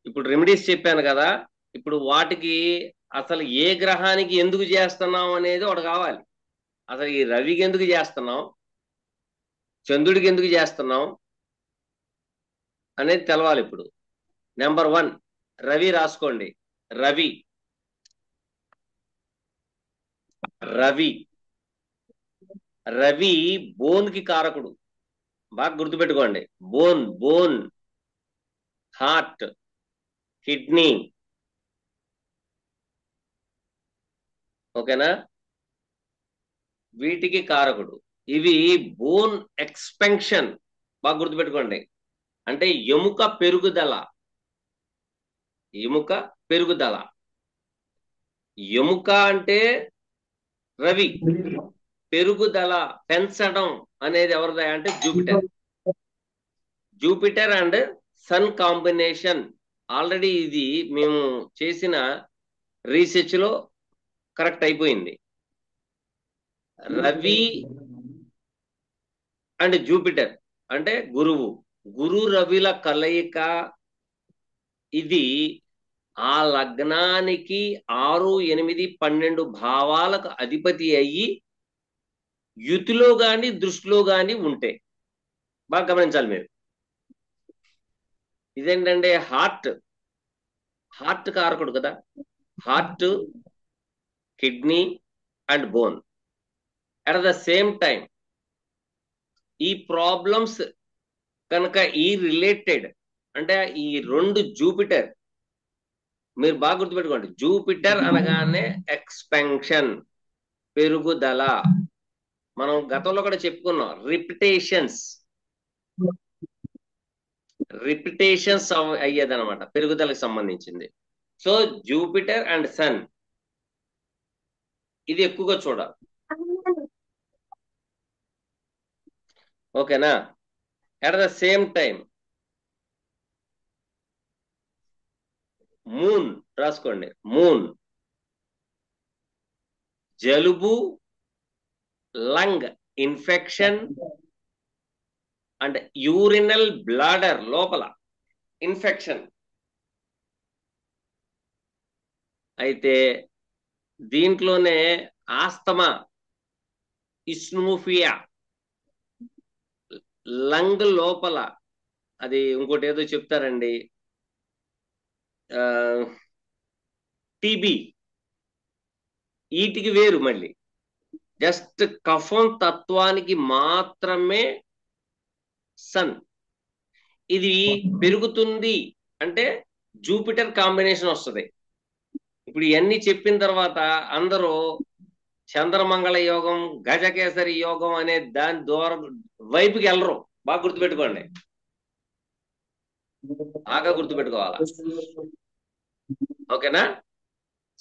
ఇప్పుడు రెమెడీస్ చెప్పాను కదా. ఇప్పుడు వాటికి అసలు ఏ గ్రహానికి ఎందుకు చేస్తున్నాం అనేది ఒకటి కావాలి. అసలు ఈ రవికి ఎందుకు చేస్తున్నాం, చంద్రుడికి ఎందుకు చేస్తున్నాం అనేది తెలవాలి. ఇప్పుడు నెంబర్ 1 రవి రాసుకోండి. రవి రవి రవి బోన్ కి కారకుడు. బాగా గుర్తుపెట్టుకోండి. Bone bone, heart, kidney. ఓకేనా? వీటికి కారకుడు. ఇవి బోన్ ఎక్స్పెన్షన్. బాగా గుర్తుపెట్టుకోండి. అంటే ఎముక పెరుగుదల. ఎముక పెరుగుదల. ఎముక అంటే రవి. పెరుగుదల, పెంచడం అనేది ఎవరిదా అంటే Jupiter. Jupiter and sun combination. Already ఇది మేము చేసిన రీసెర్చ్ లో కరెక్ట్ అయిపోయింది. రవి అండ్ జూపిటర్ అంటే గురువు. గురు రవిల కలయిక. ఇది ఆ లగ్నానికి 6, 8, 12 భావాలకు అధిపతి అయ్యి యుతిలో గాని దృష్టిలో గాని ఉంటే బాగా గమనించాలి మీరు. ఇదేంటంటే హార్ట్. హార్ట్ కారకుడు కదా. Heart, kidney and bone. At the same time ఈ ప్రాబ్లమ్స్ కనుక ఈ రిలేటెడ్ అంటే ఈ రెండు జూపిటర్, మీరు బాగా గుర్తుపెట్టుకోండి. జూపిటర్ అనగానే ఎక్స్పెన్షన్, పెరుగుదల. మనం గతంలో కూడా చెప్పుకున్నాం. రిపిటేషన్స్ అయ్యేదన్నమాట పెరుగుదలకు సంబంధించింది. సో జూపిటర్ అండ్ సన్ ఇది ఎక్కువగా చూడాలి. ఓకేనా? At the same time moon రాసుకోండి. మూన్ జలుబు, lung infection and urinal bladder లోపల ఇన్ఫెక్షన్ అయితే దీంట్లోనే ఆస్తమా, ఇస్నోఫియా, లంగ్ లోపల అది ఇంకోటి ఏదో చెప్తారండి, టీబీ. వీటికి వేరు మళ్ళీ. జస్ట్ కఫం తత్వానికి మాత్రమే సన్. ఇది పెరుగుతుంది అంటే జూపిటర్ కాంబినేషన్ వస్తుంది. ఇప్పుడు ఇవన్నీ చెప్పిన తర్వాత అందరూ చంద్రమంగళ యోగం, గజకేసరి యోగం అనే దాని దూరం వైపుకి వెళ్ళరు. బాగా గుర్తుపెట్టుకోండి. బాగా గుర్తుపెట్టుకోవాలా. ఓకేనా?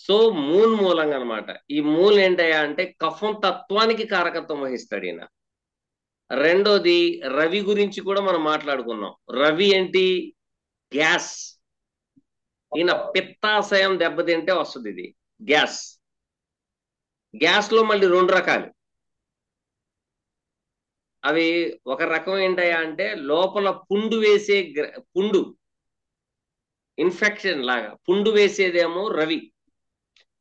సో మూన్ మూలంగా అనమాట. ఈ మూన్ ఏంటయ్యా అంటే కఫం తత్వానికి కారకత్వం వహిస్తాడు ఈయన. రెండోది రవి గురించి కూడా మనం మాట్లాడుకున్నాం. రవి ఏంటి? గ్యాస్. ఈయన పిత్తాశయం దెబ్బతింటే వస్తుంది ఇది గ్యాస్. గ్యాస్ లో మళ్ళీ 2 రకాలు. అవి ఒక రకం ఏంటయ్యా అంటే లోపల పుండు వేసే పుండు, ఇన్ఫెక్షన్ లాగా పుండు వేసేదేమో రవి.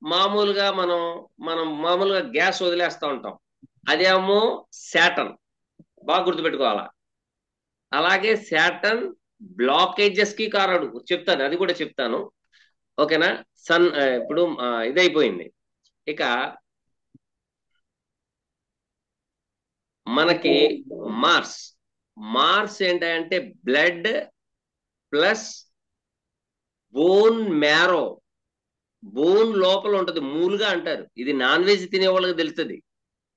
మామూలుగా మనం మామూలుగా గ్యాస్ వదిలేస్తూ ఉంటాం, అదేమో శాటన్. బాగా గుర్తుపెట్టుకోవాలా. అలాగే శాటన్ బ్లాకేజెస్ కి కారడు. చెప్తాను, అది కూడా చెప్తాను. ఓకేనా? సన్ ఇప్పుడు ఇదైపోయింది. ఇక మనకి మార్స్. మార్స్ ఏంటంటే blood plus bone marrow. Bone లోపల ఉంటది, మూలుగా అంటారు. ఇది నాన్ వెజ్ తినే వాళ్ళకి తెలుస్తుంది,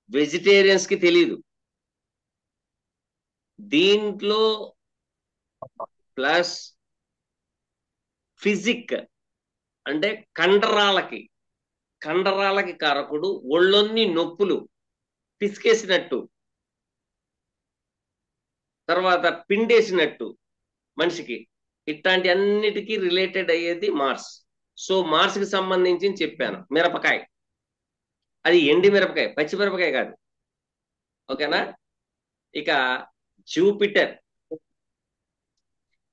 వెజిటేరియన్స్ కి తెలియదు. దీంట్లో ప్లస్ ఫిజిక్ అంటే కండరాలకి. కండరాలకి కారకుడు. ఒళ్ళొన్ని నొప్పులు, పిసికేసినట్టు, తర్వాత పిండేసినట్టు మనిషికి, ఇట్లాంటి అన్నిటికీ రిలేటెడ్ అయ్యేది మార్స్. సో మార్స్ కి సంబంధించి చెప్పాను. మిరపకాయ, అది ఎండి మిరపకాయ, పచ్చి మిరపకాయ కాదు. ఓకేనా? ఇక జూపిటర్.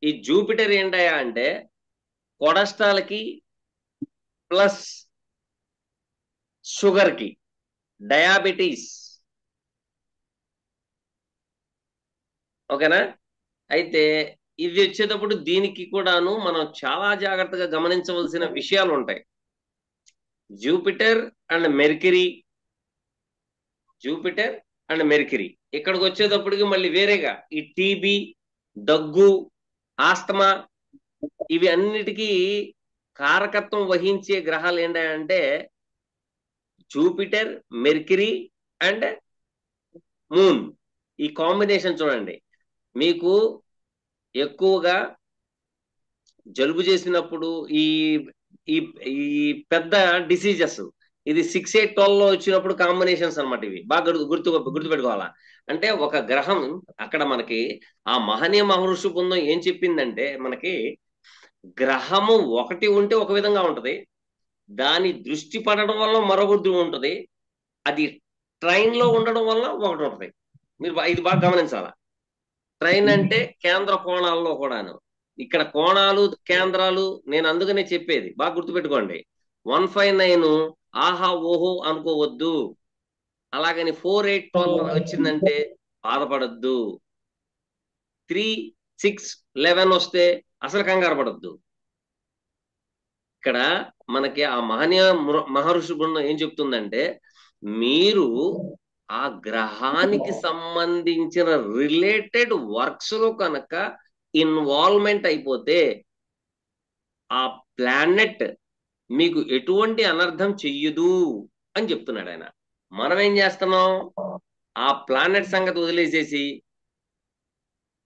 ఈ జూపిటర్ ఏంటయా అంటే కొలెస్ట్రాల్ కి ప్లస్ షుగర్ కి, డయాబెటీస్. ఓకేనా? అయితే ఇది వచ్చేటప్పుడు దీనికి కూడాను మనం చాలా జాగ్రత్తగా గమనించవలసిన విషయాలు ఉంటాయి. Jupiter and mercury, Jupiter and mercury ఇక్కడికి వచ్చేటప్పటికి మళ్ళీ వేరేగా ఈ టీబీ, దగ్గు, ఆస్తమా ఇవి అన్నిటికీ కారకత్వం వహించే గ్రహాలు ఏంటంటే జూపిటర్, మెర్క్యూరీ అండ్ మూన్. ఈ కాంబినేషన్ చూడండి, మీకు ఎక్కువగా జలుబు చేసినప్పుడు ఈ ఈ ఈ పెద్ద డిసీజెస్ ఇది 6, 8, 12 లో వచ్చినప్పుడు కాంబినేషన్స్ అనమాట. ఇవి బాగా గుర్తుపెట్టుకోవాలా. అంటే ఒక గ్రహం అక్కడ మనకి ఆ మహనీయ మహర్షి బృందం ఏం చెప్పిందంటే మనకి గ్రహము ఒకటి ఉంటే ఒక విధంగా ఉంటది, దాని దృష్టి పడడం వల్ల మరొకటి ఉంటది, అది ట్రైన్ లో ఉండడం వల్ల ఒకటి ఉంటది. మీరు ఇది బాగా గమనించాలా. ట్రైన్ అంటే కేంద్ర కోణాల్లో కూడాను, ఇక్కడ కోణాలు కేంద్రాలు నేను అందుకనే చెప్పేది బాగా గుర్తుపెట్టుకోండి. 159 ఆహా ఓహో అనుకోవద్దు. అలాగని 4, 8, 12 వచ్చిందంటే బాధపడద్దు. 3, 6, 11 వస్తే అసలు కంగారు పడద్దు. ఇక్కడ మనకి ఆ మహనీయ మహర్షి బృందం ఏం చెప్తుందంటే మీరు ఆ గ్రహానికి సంబంధించిన రిలేటెడ్ వర్క్స్ లో కనుక ఇన్వాల్వ్మెంట్ అయిపోతే ఆ ప్లానెట్ మీకు ఎటువంటి అనర్థం చెయ్యదు అని చెప్తున్నాడు ఆయన. మనం ఏం చేస్తున్నాం, ఆ ప్లానెట్ సంగతి వదిలేసేసి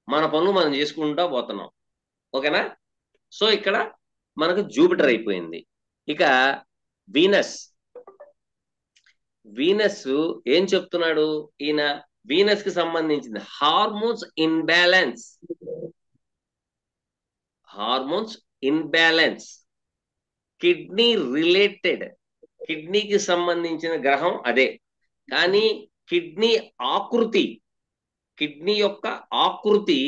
మన పనులు మనం చేసుకుంటా పోతున్నాం. ఓకేనా? సో ఇక్కడ మనకు జూపిటర్ అయిపోయింది. ఇక వీనస్, వీనస్ ఏం చెప్తున్నాడు ఈయన, వీనస్ కి సంబంధించింది hormones imbalance, hormones imbalance, kidney related, కిడ్నీకి సంబంధించిన గ్రహం అదే. కానీ కిడ్నీ ఆకృతి, కిడ్నీ యొక్క ఆకృతి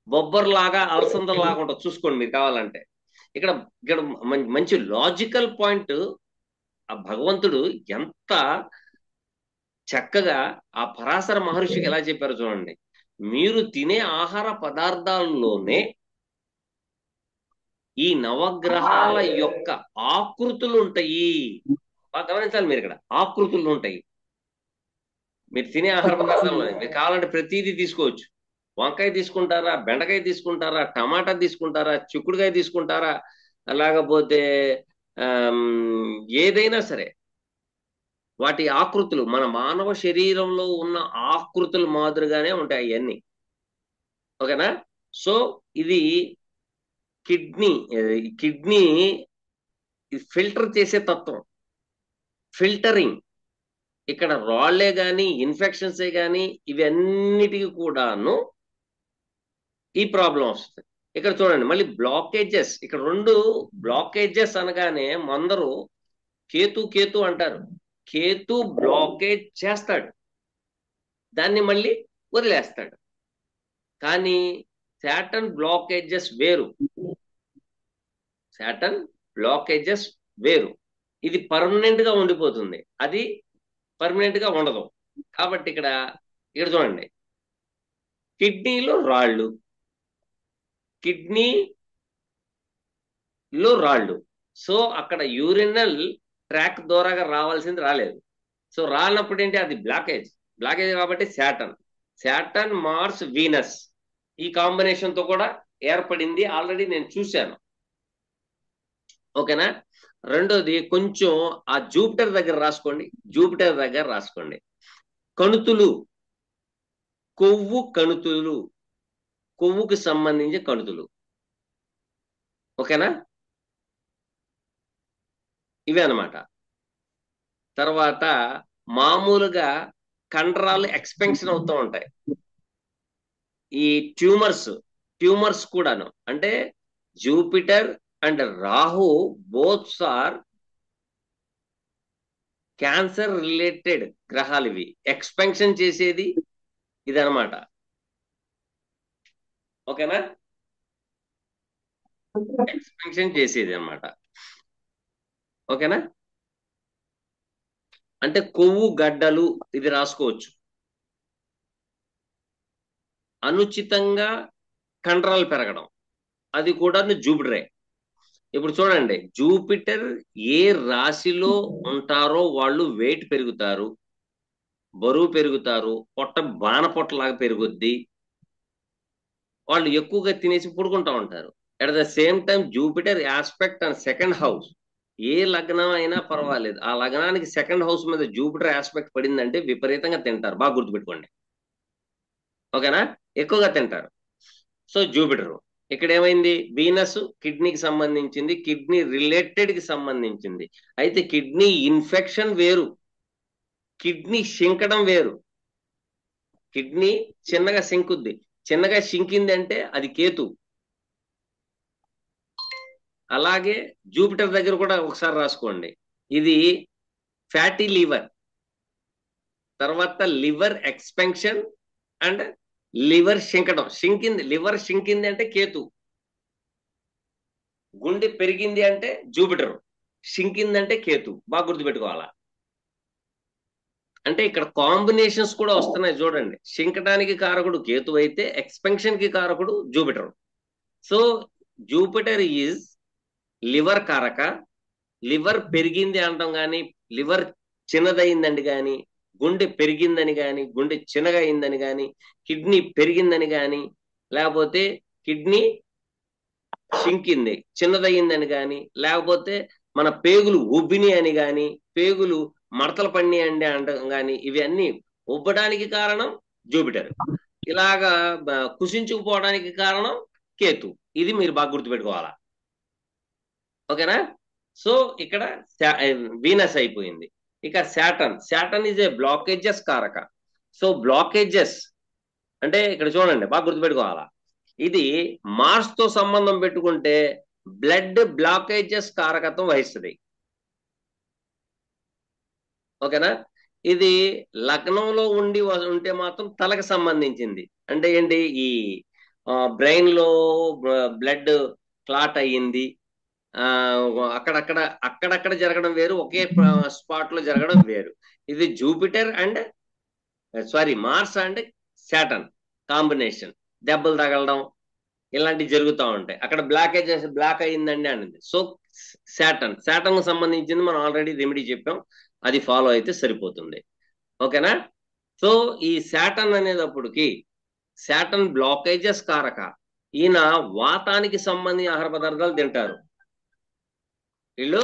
బొబ్బర్ లాగా అలసందర్ లాగా ఉంటుంది. చూసుకోండి మీరు కావాలంటే. ఇక్కడ ఇక్కడ మంచి లాజికల్ పాయింట్ ఆ భగవంతుడు ఎంత చక్కగా ఆ పరాశర మహర్షికి ఎలా చెప్పారో చూడండి. మీరు తినే ఆహార పదార్థాల్లోనే ఈ నవగ్రహాల యొక్క ఆకృతులు ఉంటాయి. బాగా గమనించాలి మీరు, ఇక్కడ ఆకృతులు ఉంటాయి మీరు తినే ఆహార పదార్థాల్లో. మీరు కావాలంటే ప్రతిదీ తీసుకోవచ్చు. వంకాయ తీసుకుంటారా, బెండకాయ తీసుకుంటారా, టమాటా తీసుకుంటారా, చిక్కుడుకాయ తీసుకుంటారా, లేకపోతే ఏదైనా సరే వాటి ఆకృతులు మన మానవ శరీరంలో ఉన్న ఆకృతులు మాదిరిగానే ఉంటాయి అవన్నీ. ఓకేనా? సో ఇది కిడ్నీ, కిడ్నీ ఫిల్టర్ చేసే తత్వం, ఫిల్టరింగ్. ఇక్కడ రాళ్లే కానీ ఇన్ఫెక్షన్సే కానీ ఇవన్నిటికీ కూడాను ఈ ప్రాబ్లం వస్తుంది. ఇక్కడ చూడండి మళ్ళీ బ్లాకేజెస్, ఇక్కడ 2 బ్లాకేజెస్ అనగానే అందరూ కేతు కేతు అంటారు. కేతు బ్లాకేజ్ చేస్తాడు, దాన్ని మళ్ళీ వదిలేస్తాడు. కానీ శాటర్న్ బ్లాకేజెస్ వేరు, శాటర్న్ బ్లాకేజెస్ వేరు. ఇది పర్మనెంట్ గా ఉండిపోతుంది, అది పర్మనెంట్ గా ఉండదు. కాబట్టి ఇక్కడ ఇక్కడ చూడండి, కిడ్నీలో రాళ్ళు, కిడ్నీలో రాళ్ళు. సో అక్కడ యూరినల్ ట్రాక్ ద్వారాగా రావాల్సింది రాలేదు. సో రానప్పుడు ఏంటి, అది బ్లాకేజ్, బ్లాకేజ్ కాబట్టి శాటర్న్, శాటర్న్ మార్స్ వీనస్ ఈ కాంబినేషన్ తో కూడా ఏర్పడింది. ఆల్రెడీ నేను చూశాను. ఓకేనా? రెండోది కొంచెం ఆ జూపిటర్ దగ్గర రాసుకోండి, జూపిటర్ దగ్గర రాసుకోండి. కణుతులు, కొవ్వు కణుతులు, కొవ్వుకి సంబంధించి కణుతులు. ఓకేనా? ఇవే అన్నమాట. తర్వాత మామూలుగా కండరాలు ఎక్స్పెన్షన్ అవుతూ ఉంటాయి. ఈ ట్యూమర్స్ కూడాను, అంటే Jupiter and Rahu both are cancer related గ్రహాలు. ఇవి ఎక్స్పెన్షన్ చేసేది ఇదనమాట. ఓకేనా? ఎక్స్పెన్షన్ చేసేది అన్నమాట. ఓకేనా? అంటే కొవ్వు గడ్డలు ఇది రాసుకోవచ్చు. అనుచితంగా కండరాలు పెరగడం అది కూడా జూపిటరే. ఇప్పుడు చూడండి, జూపిటర్ ఏ రాశిలో ఉంటారో వాళ్ళు వెయిట్ పెరుగుతారు, బరువు పెరుగుతారు, పొట్ట బాణ పొట్టలాగా పెరుగుద్ది, వాళ్ళు ఎక్కువగా తినేసి పడుకుంటా ఉంటారు. At the same time Jupiter aspect and second house, ఏ లగ్నం అయినా పర్వాలేదు, ఆ లగ్నానికి సెకండ్ హౌస్ మీద జూపిటర్ ఆస్పెక్ట్ పడిందంటే విపరీతంగా తింటారు. బాగా గుర్తుపెట్టుకోండి. ఓకేనా? ఎక్కువగా తింటారు. So Jupiter. ఇక్కడ ఏమైంది? వీనస్ కిడ్నీకి సంబంధించింది, కిడ్నీ రిలేటెడ్ కి సంబంధించింది. అయితే కిడ్నీ ఇన్ఫెక్షన్ వేరు, కిడ్నీ షింకడం వేరు. కిడ్నీ చిన్నగా శంకుద్ది, చిన్నగా శింకింది అంటే అది కేతు. అలాగే జూపిటర్ దగ్గర కూడా ఒకసారి రాసుకోండి, ఇది ఫ్యాటీ లివర్, తర్వాత లివర్ ఎక్స్పెన్షన్ అండ్ లివర్ శింకడం. శింకింది, లివర్ శింకింది అంటే కేతు. గుండె పెరిగింది అంటే జూపిటర్, శింకింది అంటే కేతు. బాగా గుర్తుపెట్టుకోవాలా. అంటే ఇక్కడ కాంబినేషన్స్ కూడా వస్తున్నాయి చూడండి. శింకడానికి కారకుడు కేతు అయితే ఎక్స్పెన్షన్ కి కారకుడు Jupiter. So Jupiter is liver కారక. లివర్ పెరిగింది అనడం కానీ, లివర్ చిన్నదయిందని కానీ, గుండె పెరిగిందని కానీ, గుండె చిన్నగా అయిందని కానీ, కిడ్నీ పెరిగిందని కానీ, లేకపోతే కిడ్నీ షింకింది చిన్నదయ్యిందని కానీ, లేకపోతే మన పేగులు ఉబ్బిని అని కానీ, పేగులు మడతలు పడిని అండి అంటాం కానీ, ఇవి అన్ని ఉబ్బడానికి కారణం జూపిటర్. ఇలాగా కుసించుకుపోవడానికి కారణం కేతు. ఇది మీరు బాగా గుర్తుపెట్టుకోవాలా. ఓకేనా? సో ఇక్కడ వీనస్ అయిపోయింది. ఇక Saturn. Saturn is a blockages కారక. సో బ్లాకేజెస్ అంటే ఇక్కడ చూడండి, బాగా గుర్తుపెట్టుకోవాలా. ఇది మార్స్ తో సంబంధం పెట్టుకుంటే బ్లడ్ బ్లాకేజెస్ కారకత్వం వహిస్తుంది. ఓకేనా? ఇది లగ్నంలో ఉంటే మాత్రం తలకు సంబంధించింది. అంటే ఏంటి? ఈ బ్రెయిన్ లో బ్లడ్ క్లాట్ అయ్యింది, ఆ అక్కడక్కడ అక్కడక్కడ జరగడం వేరు, ఒకే స్పాట్ లో జరగడం వేరు. ఇది Jupiter and Mars and Saturn combination. దెబ్బలు తగలడం ఇలాంటివి జరుగుతూ ఉంటాయి. అక్కడ బ్లాక్ అయ్యిందండి అనేది. సో శాటర్న్ కు సంబంధించింది మనం ఆల్రెడీ రెమెడీ చెప్పాం, అది ఫాలో అయితే సరిపోతుంది. ఓకేనా? సో ఈ శాటర్న్ అనేటప్పటికి శాటర్న్ బ్లాకేజెస్ కారక. ఈయన వాతానికి సంబంధించిన ఆహార పదార్థాలు తింటారు. వీళ్ళు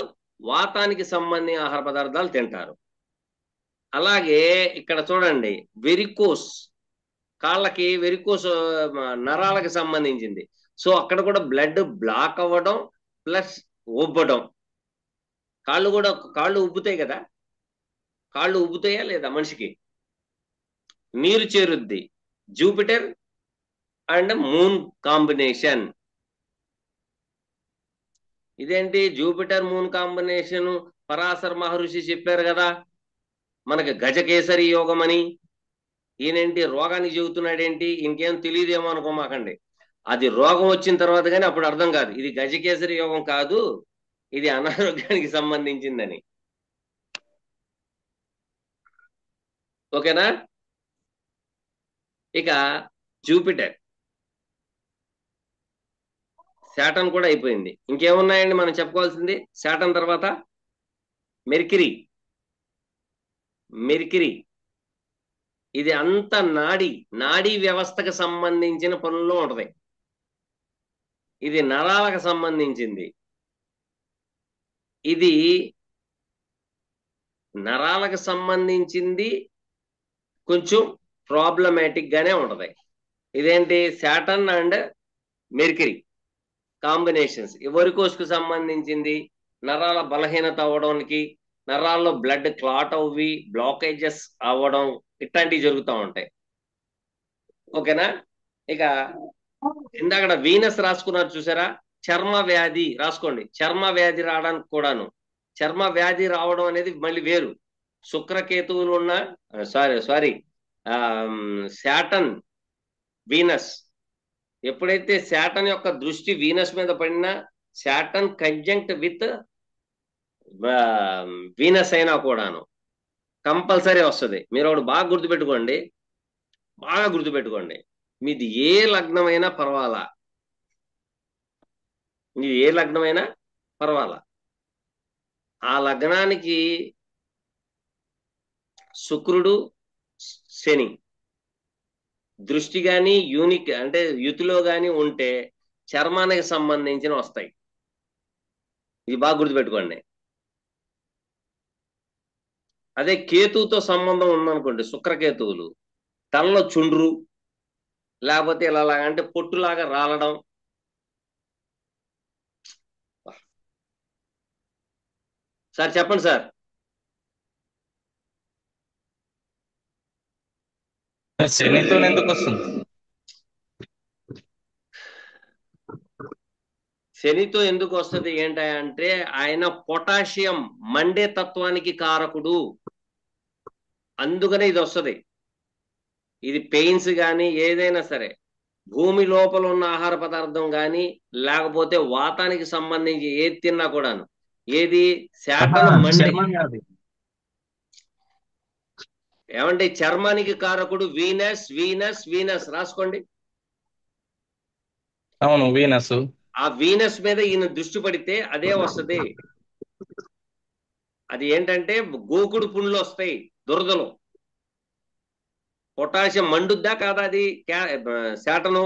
వాతానికి సంబంధించిన ఆహార పదార్థాలు తింటారు. అలాగే ఇక్కడ చూడండి, వెరికోస్, కాళ్ళకి వెరికోస్ నరాలకు సంబంధించింది. సో అక్కడ కూడా బ్లడ్ బ్లాక్ అవ్వడం ప్లస్ ఉబ్బడం. కాళ్ళు ఉబ్బుతాయి కదా, కాళ్ళు ఉబ్బుతాయా లేదా మనిషికి? నీరు చేరుద్ది. Jupiter and moon combination. ఇదేంటి Jupiter moon combination? Parashara Maharshi చెప్పారు కదా మనకి గజకేసరి యోగం అని. ఈయనేంటి రోగానికి చెబుతున్నాడేంటి? ఇంకేం తెలియదేమో అనుకోమాకండి. అది రోగం వచ్చిన తర్వాత కానీ అప్పుడు అర్థం కాదు, ఇది గజకేసరి యోగం కాదు, ఇది అనారోగ్యానికి సంబంధించిందని. ఓకేనా? ఇక జూపిటర్ శాటర్న్ కూడా అయిపోయింది. ఇంకేమున్నాయండి మనం చెప్పుకోవాల్సింది శాటర్న్ తర్వాత? మెర్క్యూరీ. మెర్క్యూరీ ఇది అంత నాడీ వ్యవస్థకు సంబంధించిన పనుల్లో ఉంటది. ఇది నరాలకు సంబంధించింది. ఇది నరాలకు సంబంధించింది, కొంచెం ప్రాబ్లమాటిక్ గానే ఉంటది. ఇదేంటి? Saturn and Mercury combinations. ఎవరికోసుకు సంబంధించింది? నరాల బలహీనత అవ్వడానికి, నరాల్లో బ్లడ్ క్లాట్ అవ్వి బ్లాకేజెస్ అవ్వడం, ఇట్లాంటివి జరుగుతూ ఉంటాయి. ఓకేనా? ఇక ఇందాక వీనస్ రాసుకున్నారు చూసారా, చర్మ వ్యాధి రాసుకోండి. చర్మ వ్యాధి రావడానికి కూడాను, చర్మ వ్యాధి రావడం అనేది మళ్ళీ వేరు. శుక్రకేతువులు ఉన్న సారీ శాటర్న్ వీనస్ ఎప్పుడైతే శాటన్ యొక్క దృష్టి వీనస్ మీద పడినా, శాటన్ కంజంక్ట్ విత్ వీనస్ అయినా కూడాను కంపల్సరీ వస్తుంది. మీరు ఒకటి బాగా గుర్తుపెట్టుకోండి, బాగా గుర్తుపెట్టుకోండి. మీది ఏ లగ్నమైనా పర్వాలా, మీది ఏ లగ్నమైనా పర్వాలా, ఆ లగ్నానికి శుక్రుడు శని దృష్టి కానీ యూనిక్ అంటే యుతిలో కానీ ఉంటే చర్మానికి సంబంధించిన వస్తాయి. ఇది బాగా గుర్తుపెట్టుకోండి. అదే కేతువుతో సంబంధం ఉందనుకోండి, శుక్రకేతువులు, తలలో చుండ్రు, లేకపోతే ఇలా అంటే పొట్టులాగా రాలడం. సార్ చెప్పండి సార్. శనితో ఎందుకు వస్తుంది? శనితో ఎందుకు వస్తుంది ఏంటంటే ఆయన పొటాషియం మండే తత్వానికి కారకుడు, అందుకనే ఇది వస్తుంది. ఇది పెయిన్స్ కానీ ఏదైనా సరే, భూమి లోపల ఉన్న ఆహార పదార్థం కానీ లేకపోతే వాతానికి సంబంధించి ఏది తిన్నా కూడాను, ఏది శాటన్ మండే. చర్మం కాదు. ఏమంటే చర్మానికి కారకుడు వీనస్, వీనస్, వీనస్ రాసుకోండి. అవును, వీనస్. ఆ వీనస్ మీద ఈయన దృష్టి పడితే అదే వస్తుంది. అది ఏంటంటే గోకుడు పుండ్లు వస్తాయి, దురదలు. పొటాషియం మండుద్దా కాదా అది శాటను?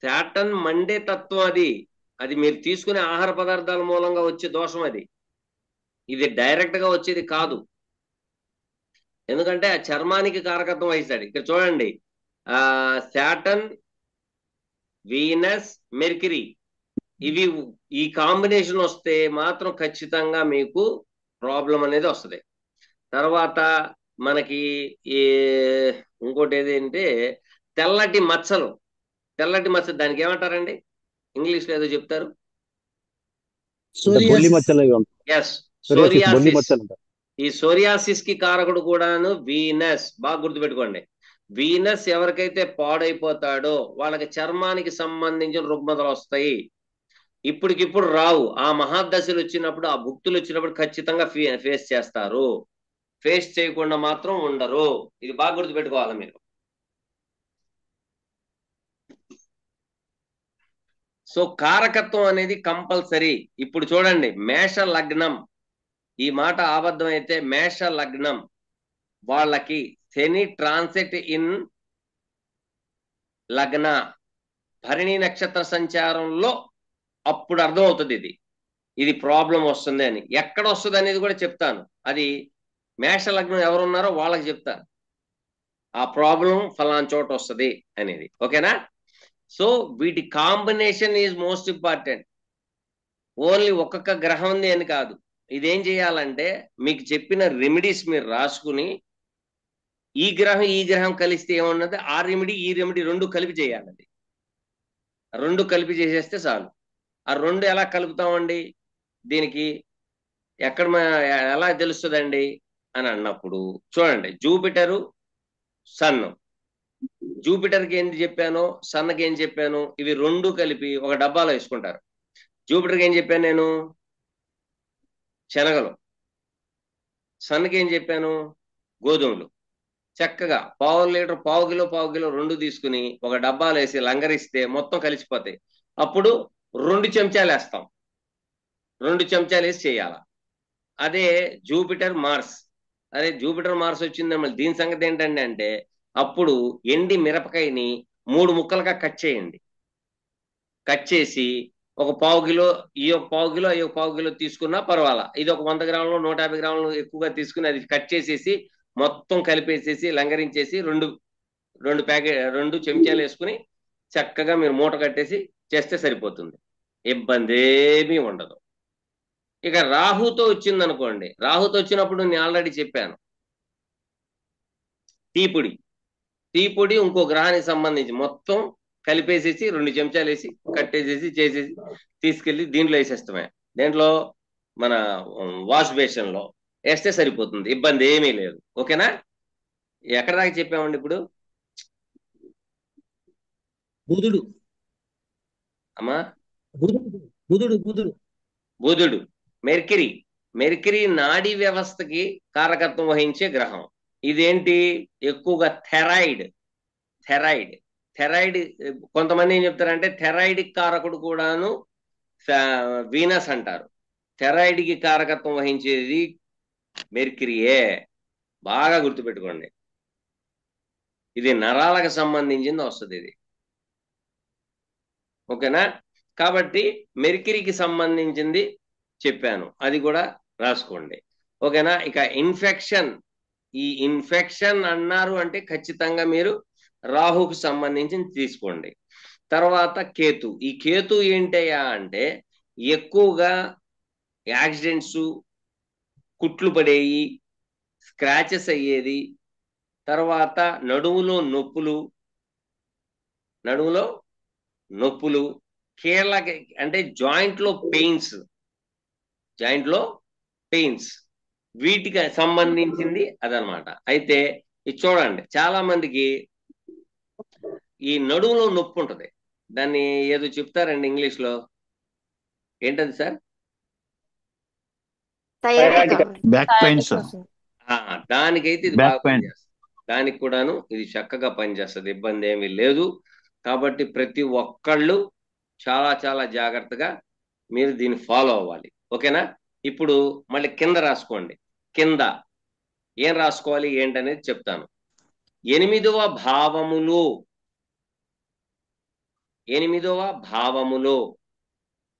శాటన్ మండే తత్వం అది. అది మీరు తీసుకునే ఆహార పదార్థాల మూలంగా వచ్చే దోషం అది. ఇది డైరెక్ట్ గా వచ్చేది కాదు. ఎందుకంటే ఆ చర్మానికి కారకత్వం వహిస్తాడు. ఇక్కడ చూడండి, శాటన్, వీనస్, మెర్క్యూరీ, ఇవి ఈ కాంబినేషన్ వస్తే మాత్రం ఖచ్చితంగా మీకు ప్రాబ్లం అనేది వస్తుంది. తర్వాత మనకి ఈ ఇంకోటి ఏదంటే తెల్లటి మచ్చలు. తెల్లటి మచ్చ దానికి ఏమంటారండి ఇంగ్లీష్ లో? ఏదో చెప్తారు. Yes, psoriasis. ఈ సోరియాసిస్ కి కారకుడు కూడాను వీనస్. బాగా గుర్తుపెట్టుకోండి. వీనస్ ఎవరికైతే పాడైపోతాడో వాళ్ళకి చర్మానికి సంబంధించిన రుగ్మతలు వస్తాయి. ఇప్పటికిప్పుడు రావు, ఆ మహాదశలు వచ్చినప్పుడు, ఆ భుక్తులు వచ్చినప్పుడు ఖచ్చితంగా ఫేస్ చేస్తారు. ఫేస్ చేయకుండా మాత్రం ఉండరు. ఇది బాగా గుర్తుపెట్టుకోవాలి మీరు. సో కారకత్వం అనేది కంపల్సరీ. ఇప్పుడు చూడండి, మేష లగ్నం, ఈ మాట అబద్ధం అయితే మేష లగ్నం వాళ్ళకి శని ట్రాన్సిట్ ఇన్ లగ్న భరణి నక్షత్ర సంచారంలో అప్పుడు అర్థమవుతుంది ఇది ఇది ప్రాబ్లం వస్తుంది అని. ఎక్కడ వస్తుంది అనేది కూడా చెప్తాను. అది మేష లగ్నం ఎవరున్నారో వాళ్ళకి చెప్తాను ఆ ప్రాబ్లం ఫలానా చోట వస్తుంది అనేది. ఓకేనా? సో వీటి combination is most important. Only ఒక్కొక్క గ్రహం ఉంది అని కాదు. ఇదేం చేయాలంటే మీకు చెప్పిన రెమెడీస్ మీరు రాసుకుని, ఈ గ్రహం కలిస్తే ఏమన్నది, ఆ రెమెడీ ఈ రెమెడీ రెండు కలిపి చేయాలి. రెండు కలిపి చేసేస్తే చాలు. ఆ రెండు ఎలా కలుపుతామండి, దీనికి ఎక్కడ ఎలా తెలుస్తుందండి అని అన్నప్పుడు చూడండి, జూపిటరు, సన్. జూపిటర్కి ఏంటి చెప్పాను, సన్కి ఏం చెప్పాను, ఇవి రెండు కలిపి ఒక డబ్బాలో వేసుకుంటారు. జూపిటర్కి ఏం చెప్పాను నేను, శనగలు. సన్కి ఏం చెప్పాను, గోధుమలు. చక్కగా పావు లీటర్, పావు కిలో రెండు తీసుకుని ఒక డబ్బాలో వేసి లంగరిస్తే మొత్తం కలిసిపోతాయి. అప్పుడు 2 చెంచాలు వేస్తాం. 2 చెంచాలు వేసి చేయాల. అదే జూపిటర్ మార్స్. అదే జూపిటర్ మార్స్ వచ్చిందన్నమాట. దీని సంగతి ఏంటంటే అంటే అప్పుడు ఎండి మిరపకాయని 3 ముక్కలుగా కట్ చేయండి. కట్ చేసి ఒక పావు కిలో, ఈ ఒక పావు కిలో తీసుకున్నా పర్వాలా. ఇది ఒక 100 గ్రాములు 150 గ్రాములు ఎక్కువగా తీసుకుని అది కట్ చేసేసి మొత్తం కలిపేసేసి లంగరించేసి 2 చెంచాలు వేసుకుని చక్కగా మీరు మూట కట్టేసి చేస్తే సరిపోతుంది. ఇబ్బంది ఏమీ ఉండదు. ఇక రాహుతో వచ్చిందనుకోండి, రాహుతో వచ్చినప్పుడు నేను ఆల్రెడీ చెప్పాను, టీ పొడి ఇంకో గ్రహానికి సంబంధించి మొత్తం కలిపేసేసి 2 చెంచాలు వేసి కట్టేసేసి చేసేసి తీసుకెళ్లి దీంట్లో వేసేస్తామే. దేంట్లో, మన వాష్ బేసిన్ లో వేస్తే సరిపోతుంది. ఇబ్బంది ఏమీ లేదు. ఓకేనా? ఎక్కడ దాకా చెప్పామండి ఇప్పుడు? బుధుడు అమ్మా బుధుడు బుధుడు బుధుడు బుధుడు. మెర్కిరీ. మెర్కిరీ నాడీ వ్యవస్థకి కారకత్వం వహించే గ్రహం. ఇదేంటి? ఎక్కువగా థెరాయిడ్. థెరాయిడ్ థెరాయిడ్ కొంతమంది ఏం చెప్తారంటే థెరాయిడ్ కారకుడు కూడాను వీనస్ అంటారు. థెరాయిడ్ కి కారకత్వం వహించేది మెర్కిరియే. బాగా గుర్తుపెట్టుకోండి. ఇది నరాలకు సంబంధించింది వస్తుంది ఇది. ఓకేనా? కాబట్టి మెర్కిరీకి సంబంధించింది చెప్పాను, అది కూడా రాసుకోండి. ఓకేనా? ఇక ఇన్ఫెక్షన్. ఈ ఇన్ఫెక్షన్ అన్నారు అంటే ఖచ్చితంగా మీరు రాహుకు సంబంధించింది తీసుకోండి. తర్వాత కేతు. ఈ కేతు ఏంటయ్యా అంటే ఎక్కువగా యాక్సిడెంట్స్, కుట్లు పడేయి, స్క్రాచెస్ అయ్యేది, తర్వాత నడుములో నొప్పులు, కీళ్ళకి అంటే జాయింట్ లో పెయిన్స్, వీటికి సంబంధించింది అదనమాట. అయితే ఇది చూడండి, చాలా మందికి ఈ నడుములో నొప్పి ఉంటది. దాన్ని ఏదో చెప్తారండి ఇంగ్లీష్ లో, ఏంటది సార్? Back pain sir. దానికైతే ఇది Back బాగా pain. పనిచేస్తుంది. దానికి కూడాను ఇది చక్కగా పనిచేస్తుంది, ఇబ్బంది ఏమీ లేదు. కాబట్టి ప్రతి ఒక్కళ్ళు చాలా చాలా జాగ్రత్తగా మీరు దీన్ని ఫాలో అవ్వాలి. ఓకేనా? ఇప్పుడు మళ్ళీ కింద రాసుకోండి. కింద ఏం రాసుకోవాలి ఏంటనేది చెప్తాను. 8వ భావములో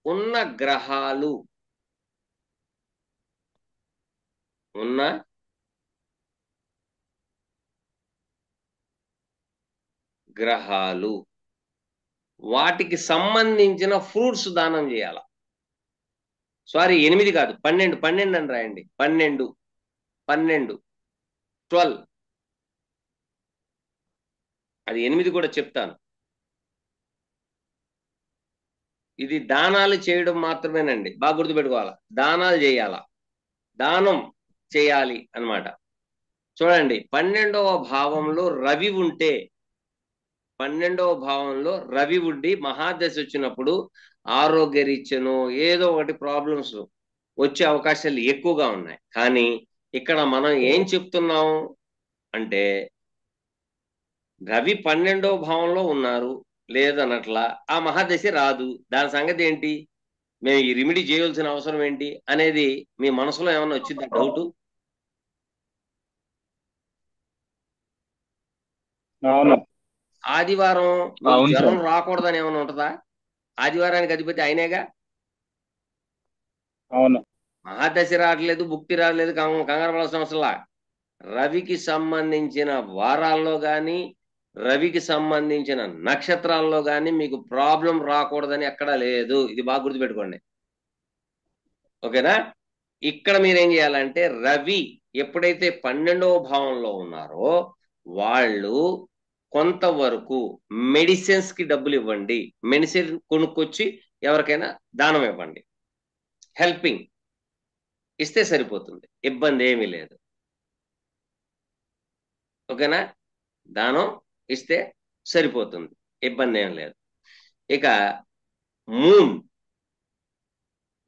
ఉన్న గ్రహాలు వాటికి సంబంధించిన ఫ్రూట్స్ దానం చేయాల. సారీ, 8 కాదు, 12 అని రాయండి. 12 12 అది 8 కూడా చెప్తాను. ఇది దానాలు చేయడం మాత్రమేనండి, బాగా గుర్తుపెట్టుకోవాలా. దానాలు చేయాలా, దానం చేయాలి అన్నమాట. చూడండి, 12వ భావంలో రవి ఉండి మహాదశ వచ్చినప్పుడు ఆరోగ్యరీత్యను ఏదో ఒకటి ప్రాబ్లమ్స్ వచ్చే అవకాశాలు ఎక్కువగా ఉన్నాయి. కానీ ఇక్కడ మనం ఏం చెప్తున్నాం అంటే రవి 12వ భావంలో ఉన్నారు లేదన్నట్లా ఆ మహాదశ రాదు, దాని సంగతి ఏంటి, మేము ఈ రెమెడీ చేయవలసిన అవసరం ఏంటి అనేది మీ మనసులో ఏమన్నా వచ్చిందా డౌట్? అవును. ఆదివారం మీకు అవును జ్వరం సార్. రాకూడదని ఏమైనా ఉంటుందా? ఆదివారానికి అధిపతి ఆయనేగా. అవును. మహాదశ రావట్లేదు, భుక్తి రావట్లేదు, కంగారు పడాల్సిన అవసరంలా. రవికి సంబంధించిన వారాల్లో కానీ రవికి సంబంధించిన నక్షత్రాల్లో కానీ మీకు ప్రాబ్లం రాకూడదని ఎక్కడా లేదు. ఇది బాగా గుర్తుపెట్టుకోండి. ఓకేనా? ఇక్కడ మీరేం చేయాలంటే రవి ఎప్పుడైతే 12వ భావంలో ఉన్నారో వాళ్ళు కొంతవరకు మెడిసిన్స్ కి డబ్బులు ఇవ్వండి. మెడిసిన్ కొనుక్కొచ్చి ఎవరికైనా దానం ఇవ్వండి. హెల్పింగ్ ఇస్తే సరిపోతుంది, ఇబ్బంది ఏమీ లేదు. ఓకేనా? దానం ఇస్తే సరిపోతుంది, ఇబ్బంది ఏం లేదు. ఇక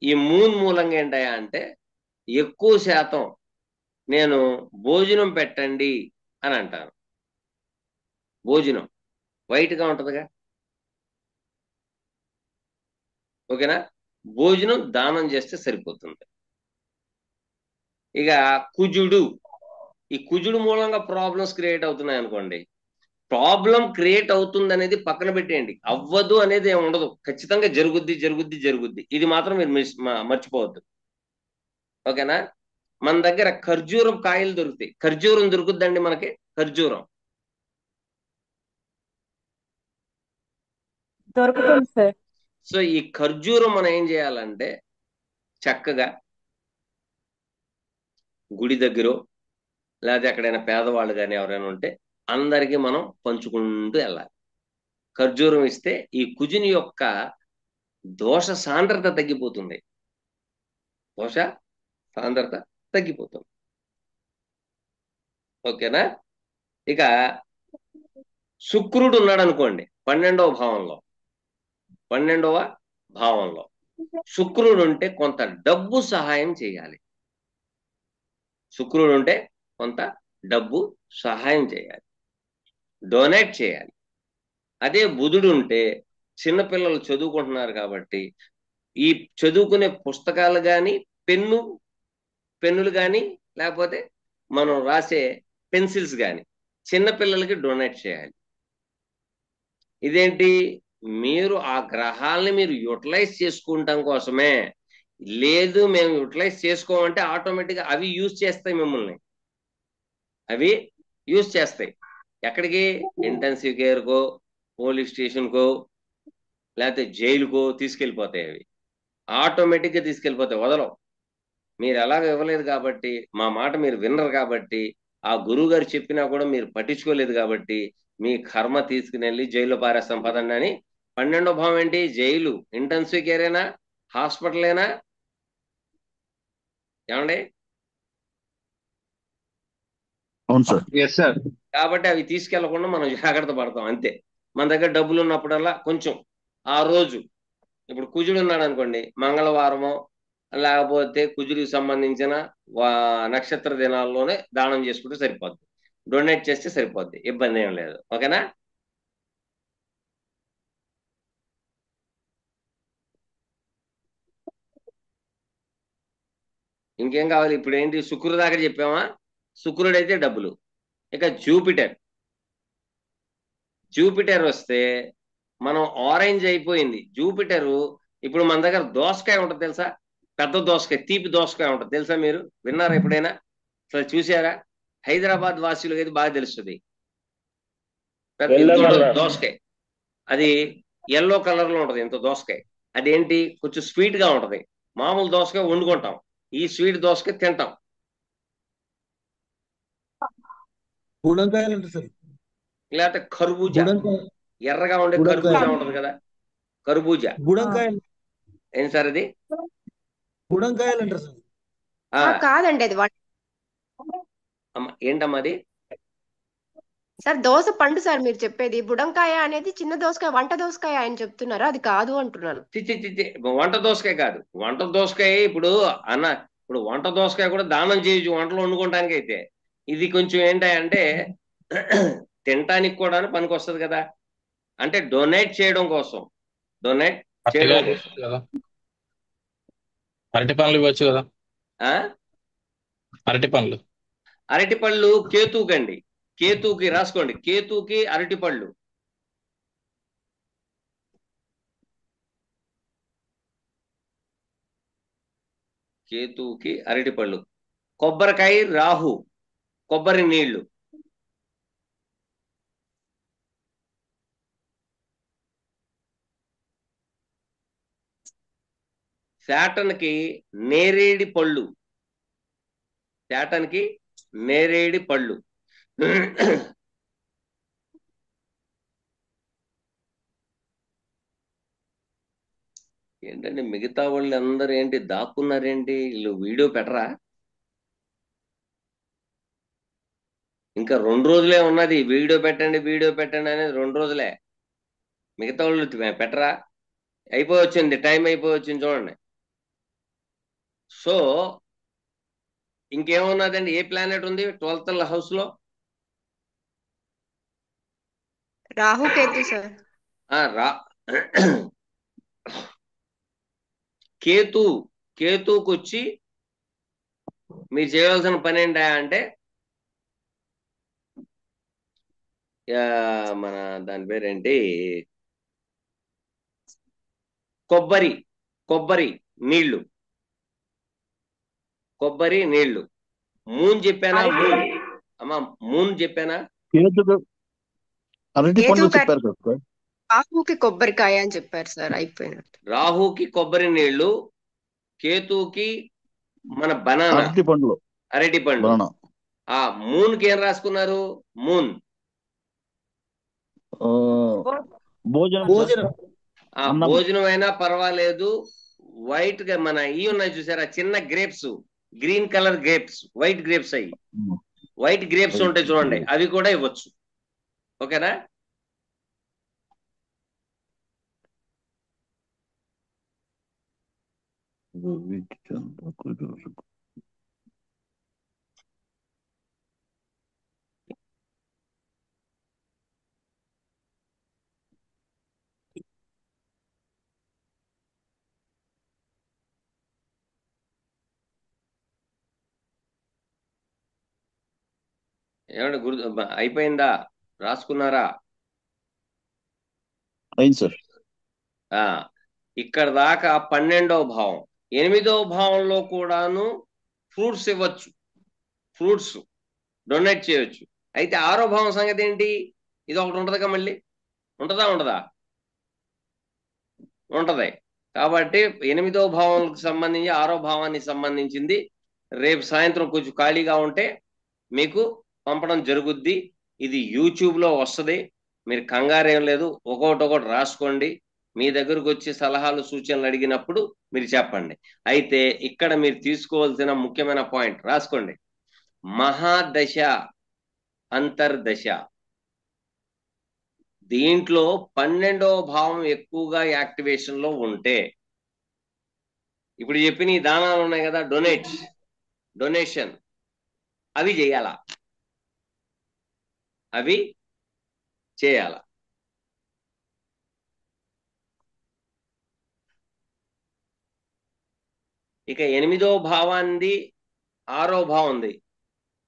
ఈ మూన్ మూలంగా ఏంటయా అంటే ఎక్కువ శాతం నేను భోజనం పెట్టండి అని అంటాను. భోజనం వైట్గా ఉంటుందిగా. ఓకేనా? భోజనం దానం చేస్తే సరిపోతుంది. ఇక ఈ కుజుడు మూలంగా ప్రాబ్లమ్స్ క్రియేట్ అవుతున్నాయి అనుకోండి. ప్రాబ్లం క్రియేట్ అవుతుంది అనేది పక్కన పెట్టేయండి, అవ్వదు అనేది ఏమి ఉండదు, ఖచ్చితంగా జరుగుద్ది. ఇది మాత్రం మీరు మర్చిపోవద్దు. ఓకేనా? మన దగ్గర ఖర్జూరం కాయలు దొరుకుతాయి. ఖర్జూరం దొరుకుద్దండి మనకి, ఖర్జూరం దొరుకుతుంది సార్. సో ఈ ఖర్జూరం మనం ఏం చేయాలంటే చక్కగా గుడి దగ్గర లేదా ఎక్కడైనా పేదవాళ్ళు కానీ ఎవరైనా ఉంటే అందరికీ మనం పంచుకుంటూ వెళ్ళాలి. ఖర్జూరం ఇస్తే ఈ కుజుని యొక్క దోష సాంద్రత తగ్గిపోతుంది. ఓకేనా? ఇక శుక్రుడు ఉన్నాడు అనుకోండి, 12వ భావంలో శుక్రుడు ఉంటే కొంత డబ్బు సహాయం చేయాలి. శుక్రుడు ఉంటే కొంత డబ్బు సహాయం చేయాలి, డొనేట్ చేయాలి. అదే బుధుడు ఉంటే చిన్నపిల్లలు చదువుకుంటున్నారు కాబట్టి ఈ చదువుకునే పుస్తకాలు కానీ పెన్నులు కానీ లేకపోతే మనం రాసే పెన్సిల్స్ కానీ చిన్నపిల్లలకి డొనేట్ చేయాలి. ఇదేంటి, మీరు ఆ గ్రహాలని మీరు యూటిలైజ్ చేసుకుంటాం కోసమే. లేదు మేము యూటిలైజ్ చేసుకోమంటే ఆటోమేటిక్గా అవి యూజ్ చేస్తాయి, మిమ్మల్ని అవి యూజ్ చేస్తాయి. ఎక్కడికి? ఇంటెన్సివ్ కేర్కో, పోలీస్ స్టేషన్కో, లేకపోతే జైలుకో తీసుకెళ్ళిపోతాయి. అవి ఆటోమేటిక్గా తీసుకెళ్ళిపోతాయి, వదలవు. మీరు ఎలాగ ఇవ్వలేదు కాబట్టి, మా మాట మీరు వినరు కాబట్టి, ఆ గురువు గారు చెప్పినా కూడా మీరు పట్టించుకోలేదు కాబట్టి మీ కర్మ తీసుకుని వెళ్ళి జైల్లో పారేస్తాం పదండి అని. 12వ భావం ఏంటి? జైలు. ఇంటెన్సివ్ కేరేనా, హాస్పిటలేనా? ఏమండి? అవును సార్. Yes sir. కాబట్టి అవి తీసుకెళ్లకుండా మనం జాగ్రత్త పడతాం అంతే. మన దగ్గర డబ్బులు ఉన్నప్పుడల్లా కొంచెం ఆ రోజు, ఇప్పుడు కుజుడు ఉన్నాడు అనుకోండి, మంగళవారమో లేకపోతే కుజుడికి సంబంధించిన నక్షత్ర దినాల్లోనే దానం చేసుకుంటే సరిపోద్ది, డొనేట్ చేస్తే సరిపోద్ది, ఇబ్బంది ఏం లేదు. ఓకేనా? ఇంకేం కావాలి? ఇప్పుడు ఏంటి, శుక్రుడు దాకా చెప్పామా? శుక్రుడైతే డబ్బులు. ఇక జూపిటర్ వస్తే మనం ఆరెంజ్ అయిపోయింది. జూపిటరు ఇప్పుడు మన దగ్గర దోసకాయ ఉంటుంది తెలుసా? పెద్ద దోసకాయ, తీపి దోసకాయ ఉంటుంది తెలుసా? మీరు విన్నారా ఎప్పుడైనా? అసలు చూసారా? హైదరాబాద్ వాసులకు అయితే బాగా తెలుస్తుంది. పెద్ద దోసకాయ, అది ఎల్లో కలర్ లో ఉంటది, ఇంత దోసకాయ. అదేంటి, కొంచెం స్వీట్ గా ఉంటది. మామూలు దోసకాయ వండుకుంటాం, ఈ స్వీట్ దోసకాయ తింటాం. బుడంకాయలు అంటారు సార్. లేకపోతే కర్బూజా, ఎర్రగా ఉండే కర్బూజా ఉంటది కదా, కర్బూజా. బుడంకాయలు ఏం సార్ అది? బుడంకాయలు అంటారు సార్. కాదండి అది ఏంటమ్మా అది? సార్ దోస పండు సార్ మీరు చెప్పేది. బుడంకాయ అనేది చిన్న దోసకాయ, వంట దోసకాయ ఆయన చెప్తున్నారు, అది కాదు అంటున్నాను. వంట దోసకాయ కాదు. వంట దోసకాయ ఇప్పుడు ఇప్పుడు వంట దోసకాయ కూడా దానం చేయొచ్చు వంటలో వండుకోవడానికి. అయితే ఇది కొంచెం ఏంటంటే తినటానికి కూడా పనికి వస్తుంది కదా, అంటే డొనేట్ చేయడం కోసం. అరటి పండ్లు ఇవ్వచ్చు కదా. అరటి పళ్ళు కేతుకండి, కేతుకి రాసుకోండి, కేతుకి అరటి పళ్ళు. కేతుకి అరటిపళ్ళు. కొబ్బరికాయ రాహు, కొబ్బరి నీళ్లు. శాటన్కి నేరేడి పళ్ళు, శాటన్కి నేరేడి పళ్ళు. ఏంటంటే మిగతా వాళ్ళు అందరూ ఏంటి దాక్కున్నారేంటి? వీళ్ళు వీడియో పెట్టరా? ఇంకా 2 రోజులే ఉన్నది. వీడియో పెట్టండి అనేది 2 రోజులే. మిగతా వాళ్ళు పెట్టరా? అయిపోవచ్చింది, టైం అయిపోవచ్చింది చూడండి. సో ఇంకేమున్నదండి? ఏ ప్లానెట్ ఉంది 12th హౌస్ లో? రాహు కేతు సార్. కేతుకు వచ్చి మీరు చేయవలసిన పని ఏంటా అంటే, మన దాని పేరేంటి, కొబ్బరి నీళ్లు. మూన్ చెప్పానా? అమ్మా మూన్ చెప్పానా? రాహుకి కొబ్బరికాయ అని చెప్పారు సార్, అయిపోయినట్టు. రాహుకి కొబ్బరి నీళ్లు, కేతుకి మన బనానా, అరటి పండు. ఆ మూన్ కి ఏం రాసుకున్నారు? భోజనం అయినా పర్వాలేదు. వైట్ గా మన ఇవి ఉన్నాయి చూసారా, చిన్న grapes, green colour grapes, white grapes. అయ్యి వైట్ గ్రేప్స్ ఉంటాయి చూడండి, అవి కూడా ఇవ్వచ్చు. ఓకేనా? ఏమంటే అయిపోయిందా? రాసుకున్నారా? అయింది సార్. ఇక్కడ దాకా 12వ భావం. 8వ భావంలో కూడాను ఫ్రూట్స్ ఇవ్వచ్చు, ఫ్రూట్స్ డొనేట్ చేయొచ్చు. అయితే 6వ భావం సంగతి ఏంటి? ఇది ఒకటి ఉంటదిగా, మళ్ళీ ఉంటదా ఉండదా? ఉంటది. కాబట్టి 8వ భావానికి సంబంధించి 6వ భావానికి సంబంధించింది రేపు సాయంత్రం కొంచెం ఖాళీగా ఉంటే మీకు పంపడం జరుగుద్ది. ఇది యూట్యూబ్లో వస్తుంది, మీరు కంగారేం లేదు. ఒకటి రాసుకోండి. మీ దగ్గరకు వచ్చి సలహాలు సూచనలు అడిగినప్పుడు మీరు చెప్పండి. అయితే ఇక్కడ మీరు తీసుకోవాల్సిన ముఖ్యమైన పాయింట్ రాసుకోండి. మహాదశ, అంతర్దశ. దీంట్లో 12వ భావం ఎక్కువగా యాక్టివేషన్ లో ఉంటే, ఇప్పుడు చెప్పిన ఈ దానాలు ఉన్నాయి కదా, డొనేషన్, అవి చేయాలా? అవి చేయాల. ఇక 8వ భావాన్ని 6వ భావం ఉంది.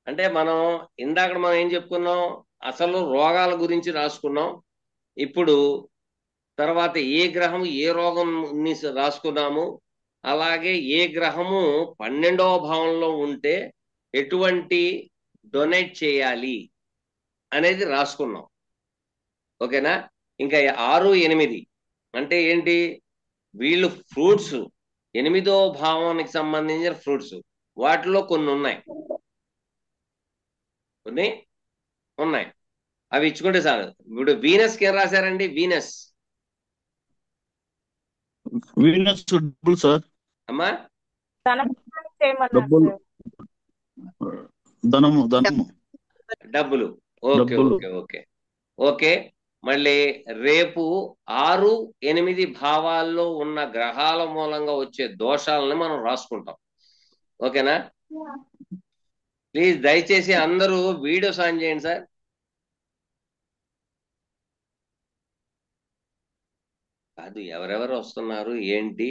అంటే మనం ఇందాక మనం ఏం చెప్పుకున్నాం? అసలు రోగాల గురించి రాసుకున్నాం. ఇప్పుడు తర్వాత ఏ గ్రహం ఏ రోగం రాసుకున్నాము. అలాగే ఏ గ్రహము 12వ భావంలో ఉంటే ఎటువంటి డొనేట్ చేయాలి అనేది రాసుకున్నాం. ఓకేనా? ఇంకా 6, 8 అంటే ఏంటి? వీళ్ళు ఫ్రూట్స్, 8వ భావానికి సంబంధించిన ఫ్రూట్స్, వాటిలో కొన్ని ఉన్నాయి, అవి ఇచ్చుకుంటే చాలు. ఇప్పుడు వీనస్ కి ఏం రాశారండి? వీనస్ డబ్బులు సార్. అమ్మా, డబ్బులు. Okay okay okay okay. మళ్ళీ రేపు 6, 8 భావాల్లో ఉన్న గ్రహాల మూలంగా వచ్చే దోషాలని మనం రాసుకుంటాం. ఓకేనా? ప్లీజ్ దయచేసి అందరూ వీడియోస్ ఆన్ చేయండి సార్. అది ఎవరెవరు వస్తున్నారు ఏంటి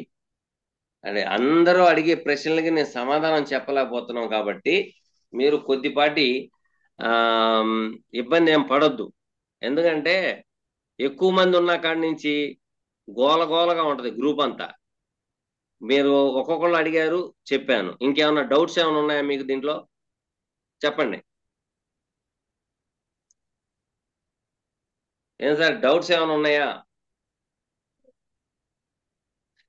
అంటే అందరూ అడిగే ప్రశ్నలకి నేను సమాధానం చెప్పలేకపోతున్నాం. కాబట్టి మీరు కొద్దిపాటి ఇబ్బంది ఏం పడొద్దు. ఎందుకంటే ఎక్కువ మంది ఉన్న కాడి నుంచి గోలగోలగా ఉంటది గ్రూప్ అంతా. మీరు ఒక్కొక్కళ్ళు అడిగారు, చెప్పాను. ఇంకేమన్నా డౌట్స్ ఏమైనా ఉన్నాయా మీకు దీంట్లో? చెప్పండి. ఏం సార్, డౌట్స్ ఏమైనా ఉన్నాయా?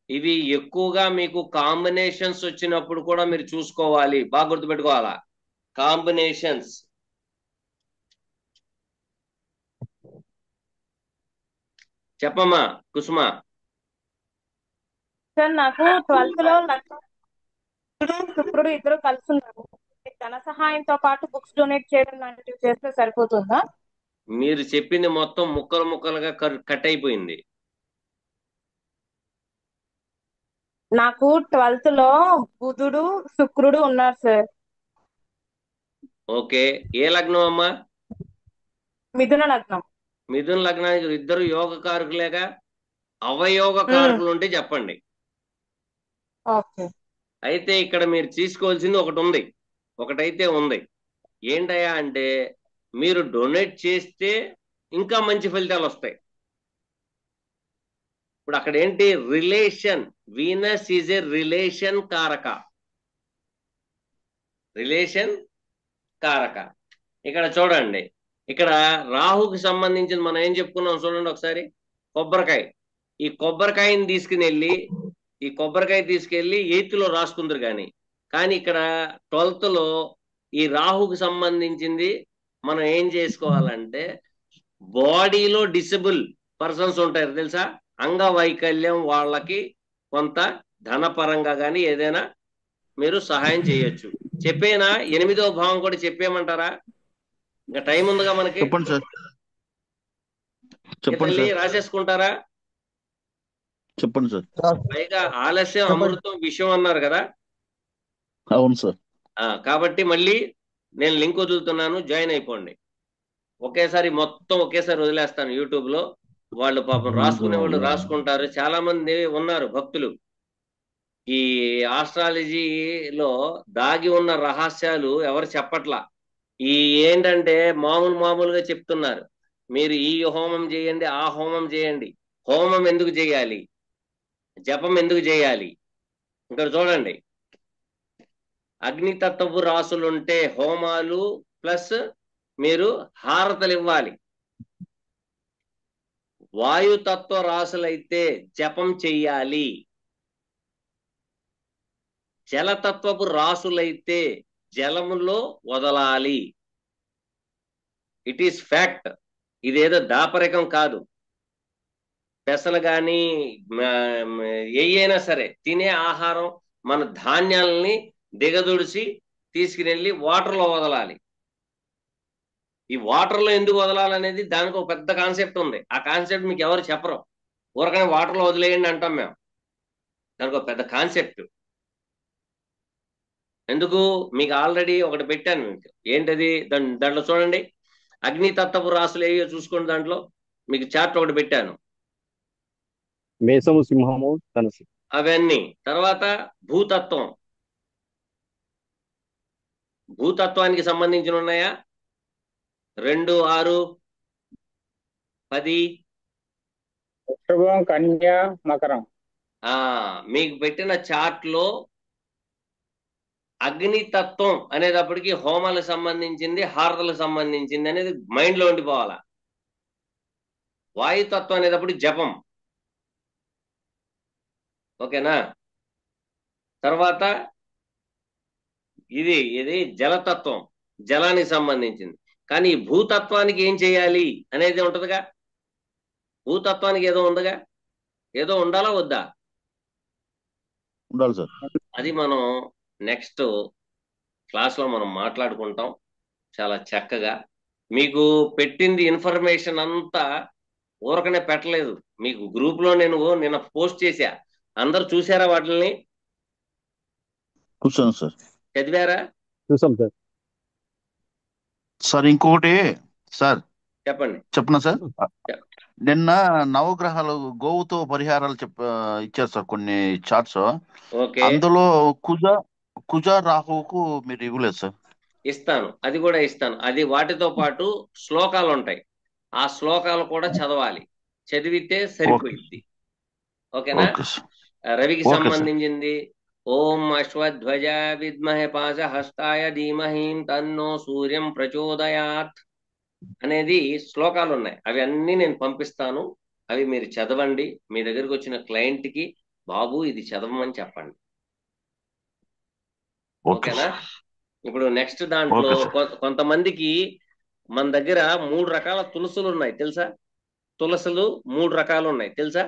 ఇవి ఎక్కువగా మీకు కాంబినేషన్స్ వచ్చినప్పుడు కూడా మీరు చూసుకోవాలి, బాగా గుర్తుపెట్టుకోవాలా. కాంబినేషన్స్. చెప్పమ్మా కుసుమ. సార్ నాకు 12th లో శుక్రుడు ఇద్దరు కలిసి ఉన్నారు. ధన సహాయంతో పాటు బుక్స్ డొనేట్ చేయడం లాంటివి చేస్తే సరిపోతుందా? మీరు చెప్పింది మొత్తం ముక్కలు ముక్కలుగా కట్ అయిపోయింది. నాకు 12th లో బుధుడు శుక్రుడు ఉన్నారు సార్. ఓకే. ఏ లగ్నం అమ్మా? మిథున లగ్నం. మిథున లగ్నానికి ఇద్దరు యోగ కారకులేగా. అవయోగ కారకులు ఉంటే చెప్పండి. ఓకే. అయితే ఇక్కడ మీరు తీసుకోవాల్సింది ఒకటైతే ఉంది. ఏంటయ్యా అంటే, మీరు డొనేట్ చేస్తే ఇంకా మంచి ఫలితాలు వస్తాయి. ఇప్పుడు అక్కడ ఏంటి? Relation. Venus is a relation కారక. రిలేషన్ కారక. ఇక్కడ చూడండి, ఇక్కడ రాహుకి సంబంధించిన మనం ఏం చెప్పుకున్నాం చూడండి ఒకసారి. కొబ్బరికాయ. ఈ కొబ్బరికాయని తీసుకెళ్ళి 8th లో రాసుకుందరు. కానీ ఇక్కడ 12th లో ఈ రాహుకి సంబంధించింది మనం ఏం చేసుకోవాలంటే, బాడీలో డిసేబుల్ పర్సన్స్ ఉంటారు తెలుసా, అంగవైకల్యం వాళ్ళకి కొంత ధనపరంగా కానీ ఏదైనా మీరు సహాయం చేయొచ్చు. చెప్పేనా? 8వ భావం కూడా చెప్పేయమంటారా? ఇంకా టైం ఉందిగా మనకి. చెప్పండి సార్. చెప్పండి. రాసేసుకుంటారా? చెప్పండి సార్. పైగా ఆలస్యం చెప్పండి. అమృతం విషయం అన్నారు కదా. అవును సార్. కాబట్టి మళ్ళీ నేను లింక్ వదులుతున్నాను, జాయిన్ అయిపోండి. ఒకేసారి మొత్తం ఒకేసారి వదిలేస్తాను యూట్యూబ్ లో. వాళ్ళు పాపం రాసుకునే వాళ్ళు రాసుకుంటారు. చాలా మంది ఉన్నారు భక్తులు. ఈ ఆస్ట్రాలజీలో దాగి ఉన్న రహస్యాలు ఎవరు చెప్పట్లా. ఈ ఏంటంటే మామూలుగా చెప్తున్నారు. మీరు ఈ హోమం చేయండి, ఆ హోమం చేయండి. హోమం ఎందుకు చేయాలి, జపం ఎందుకు చేయాలి? ఇక్కడ చూడండి, అగ్నితత్వపు రాసులుంటే హోమాలు ప్లస్ మీరు హారతలు ఇవ్వాలి. వాయుతత్వ రాసులైతే జపం చెయ్యాలి. జలతత్వపు రాసులైతే జలములో వదలాలి. It is fact. ఇదేదో దాపరికం కాదు. పెసలు కానీ ఏయైనా సరే తినే ఆహారం మన ధాన్యాలని దిగదుడిసి తీసుకుని వాటర్లో వదలాలి. ఈ వాటర్లో ఎందుకు వదలాలనేది దానికి ఒక పెద్ద కాన్సెప్ట్ ఉంది. ఆ కాన్సెప్ట్ మీకు ఎవరు చెప్పరు. ఊరకనే వాటర్లో వదిలేయండి అంటాం మేము. దానికి ఒక పెద్ద కాన్సెప్ట్. ఎందుకు మీకు ఆల్రెడీ ఒకటి పెట్టాను మీకు. ఏంటది? దాంట్లో చూడండి, అగ్నితత్వపు రాసులు ఏవో చూసుకోండి. దాంట్లో మీకు చార్ట్ ఒకటి పెట్టాను. మేషము, సింహము, ధనుసు. అవన్నీ తర్వాత భూతత్వం. భూతత్వానికి సంబంధించిన ఉన్నాయా? 2, 6, 10. వృషభం, కన్య, మకరం. మీకు పెట్టిన చార్ట్ లో అగ్నితత్వం అనేటప్పటికి హోమాలకు సంబంధించింది, హారతలకు సంబంధించింది అనేది మైండ్ లో ఉండిపోవాలా. వాయుతత్వం అనేటప్పుడు జపం. ఓకేనా? తర్వాత ఇది జలతత్వం, జలానికి సంబంధించింది. కానీ ఈ భూతత్వానికి ఏం చేయాలి అనేది ఉంటదిగా. భూతత్వానికి ఏదో ఉందిగా, ఏదో ఉండాలా వద్దా? ఉండాలి సార్. అది మనం నెక్స్ట్ క్లాస్ లో మనం మాట్లాడుకుంటాం చాలా చక్కగా. మీకు పెట్టింది ఇన్ఫర్మేషన్ అంతా ఊరకనే పెట్టలేదు. మీకు గ్రూప్ లో నేను నిన్న పోస్ట్ చేశా. అందరు చూసారా వాటిని? చూసాను సార్. చదివారా? చూసాం సార్. సార్ ఇంకొకటి సార్ చెప్పండి. చెప్పనా సార్? నిన్న నవగ్రహాలు గోవుతో పరిహారాలు ఇచ్చారు సార్ కొన్ని చార్ట్స్. అందులో కుజ రాహువుకు మీరు ఇవ్వలేదు సార్. ఇస్తాను, అది కూడా ఇస్తాను. అది వాటితో పాటు శ్లోకాలు ఉంటాయి. ఆ శ్లోకాలు కూడా చదవాలి. చదివితే సరిపోయింది. ఓకేనా? రవికి సంబంధించింది ఓం అశ్వధ్వజ విద్మహే పాశహస్తాయ ధీమహి తన్నో సూర్యం ప్రచోదయాత్ అనేది శ్లోకాలు ఉన్నాయి. అవి అన్నీ నేను పంపిస్తాను. అవి మీరు చదవండి. మీ దగ్గరకు వచ్చిన క్లయింట్ కి బాబు ఇది చదవమని చెప్పండి. ఓకేనా? ఇప్పుడు నెక్స్ట్ దాంట్లో కొంతమందికి మన దగ్గర 3 రకాల తులసులు ఉన్నాయి తెలుసా? తులసులు 3 రకాలు ఉన్నాయి తెలుసా?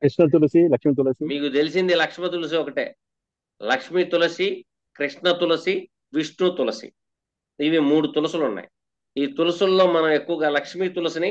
కృష్ణ తులసి, లక్ష్మీ తులసి. మీకు తెలిసింది లక్ష్మీ తులసి ఒకటే. లక్ష్మీ తులసి, కృష్ణ తులసి, విష్ణు తులసి. ఇవి 3 తులసులు ఉన్నాయి. ఈ తులసుల్లో మనం ఎక్కువగా లక్ష్మీ తులసిని